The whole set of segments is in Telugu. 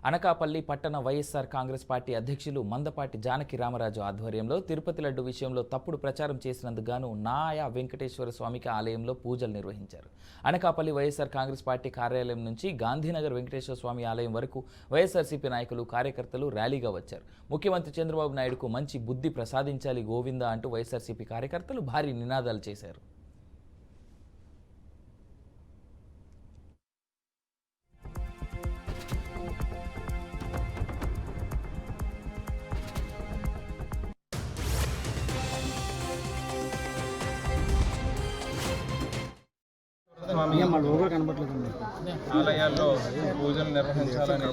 అనకాపల్లి పట్టణ వైఎస్ఆర్ కాంగ్రెస్ పార్టీ అధ్యక్షులు మందపాటి జానకి రామరాజు ఆధ్వర్యంలో తిరుపతి లడ్డు విషయంలో తప్పుడు ప్రచారం చేసినందుకు గాను నాయా వెంకటేశ్వర స్వామికి ఆలయంలో పూజలు నిర్వహించారు. అనకాపల్లి వైఎస్ఆర్ కాంగ్రెస్ పార్టీ కార్యాలయం నుంచి గాంధీనగర్ వెంకటేశ్వర స్వామి ఆలయం వరకు వైఎస్ఆర్సీపీ నాయకులు కార్యకర్తలు ర్యాలీగా వచ్చారు. ముఖ్యమంత్రి చంద్రబాబు నాయుడుకు మంచి బుద్ధి ప్రసాదించాలి గోవిందా అంటూ వైఎస్ఆర్సీపీ కార్యకర్తలు భారీ నినాదాలు చేశారు. ఆలయాల్లో పూజలు నిర్వహించాలని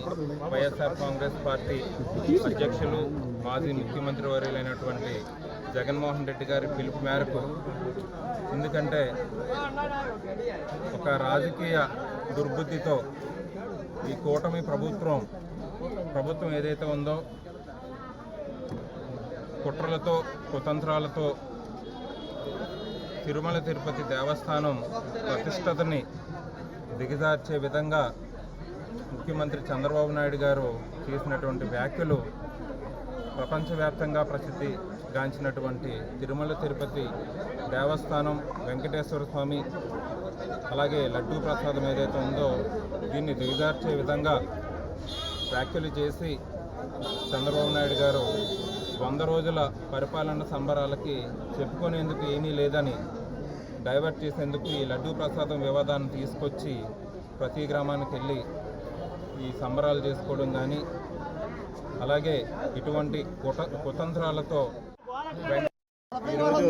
వైఎస్ఆర్ కాంగ్రెస్ పార్టీ అధ్యక్షులు మాజీ ముఖ్యమంత్రి వర్యులైనటువంటి జగన్మోహన్ రెడ్డి గారి పిలుపు మేరకు, ఎందుకంటే ఒక రాజకీయ దుర్బుద్ధితో ఈ కూటమి ప్రభుత్వం ఏదైతే ఉందో కుట్రలతో కుతంత్రాలతో తిరుమల తిరుపతి దేవస్థానం ప్రతిష్టతని దిగజార్చే విధంగా ముఖ్యమంత్రి చంద్రబాబు నాయుడు గారు చేసినటువంటి వ్యాఖ్యలు ప్రపంచవ్యాప్తంగా ప్రసిద్ధిగాంచినటువంటి తిరుమల తిరుపతి దేవస్థానం వెంకటేశ్వర స్వామి అలాగే లడ్డూ ప్రసాదం ఏదైతే ఉందో దీన్ని దిగజార్చే విధంగా వ్యాఖ్యలు చేసి చంద్రబాబు నాయుడు గారు 100 రోజుల పరిపాలన సంబరాలకి చెప్పుకునేందుకు ఏమీ లేదని డైవర్ట్ చేసేందుకు ఈ లడ్డూ ప్రసాదం వివాదాన్ని తీసుకొచ్చి ప్రతి గ్రామానికి వెళ్ళి ఈ సంబరాలు చేసుకోవడం కానీ, అలాగే ఇటువంటి కుతంత్రాలతో ఈరోజు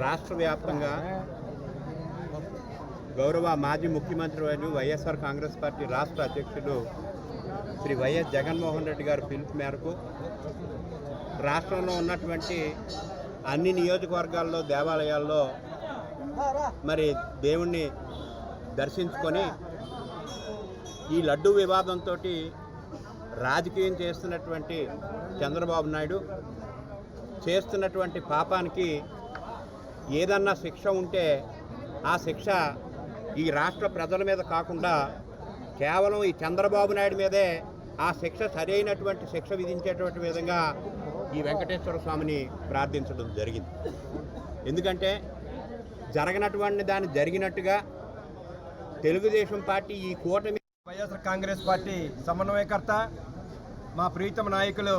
రాష్ట్ర వ్యాప్తంగా గౌరవ మాజీ ముఖ్యమంత్రి వర్యులు వైఎస్ఆర్ కాంగ్రెస్ పార్టీ రాష్ట్ర అధ్యక్షులు శ్రీ వైఎస్ జగన్మోహన్ రెడ్డి గారి పిలుపు మేరకు రాష్ట్రంలో ఉన్నటువంటి అన్ని నియోజకవర్గాల్లో దేవాలయాల్లో మరి దేవుణ్ణి దర్శించుకొని ఈ లడ్డూ వివాదంతో రాజకీయం చేస్తున్నటువంటి చంద్రబాబు నాయుడు చేస్తున్నటువంటి పాపానికి ఏదన్నా శిక్ష ఉంటే ఆ శిక్ష ఈ రాష్ట్ర ప్రజల మీద కాకుండా కేవలం ఈ చంద్రబాబు నాయుడు మీదే ఆ శిక్ష సరైనటువంటి శిక్ష విధించేటువంటి విధంగా ఈ వెంకటేశ్వర స్వామిని ప్రార్థించడం జరిగింది. ఎందుకంటే జరగనటువంటి దాన్ని జరిగినట్టుగా తెలుగుదేశం పార్టీ ఈ కూటమి వైఎస్ఆర్ కాంగ్రెస్ పార్టీ సమన్వయకర్త మా ప్రీతమ నాయకులు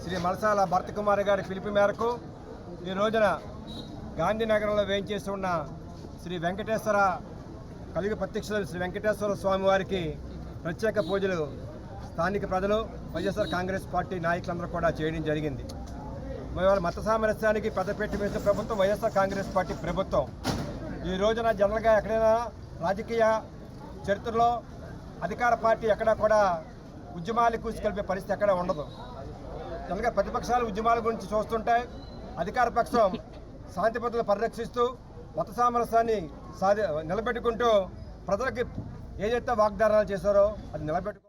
శ్రీ మలసాల భరత కుమార్ గారి పిలుపు మేరకు ఈ రోజున గాంధీనగరంలో వేయించేసి ఉన్న శ్రీ వెంకటేశ్వర కలిగి ప్రత్యక్షులు శ్రీ వెంకటేశ్వర స్వామి వారికి ప్రత్యేక పూజలు స్థానిక ప్రజలు వైఎస్ఆర్ కాంగ్రెస్ పార్టీ నాయకులందరూ కూడా చేయడం జరిగింది. ఇవాళ మత సామరస్యానికి పెద్దపీట వేసిన ప్రభుత్వం వైఎస్ఆర్ కాంగ్రెస్ పార్టీ ప్రభుత్వం. ఈ రోజున జనరల్గా ఎక్కడైనా రాజకీయ చరిత్రలో అధికార పార్టీ ఎక్కడా కూడా ఉద్యమాలు కూసుకెళ్ళే పరిస్థితి ఎక్కడ ఉండదు. జనరల్గా ప్రతిపక్షాలు ఉద్యమాల గురించి చూస్తుంటాయి, అధికార పక్షం శాంతి భద్రతలు పరిరక్షిస్తూ మత సామరస్యాన్ని నిలబెట్టుకుంటూ ప్రజలకి ఏదైతే వాగ్దానాలు చేశారో అది నిలబెట్టుకో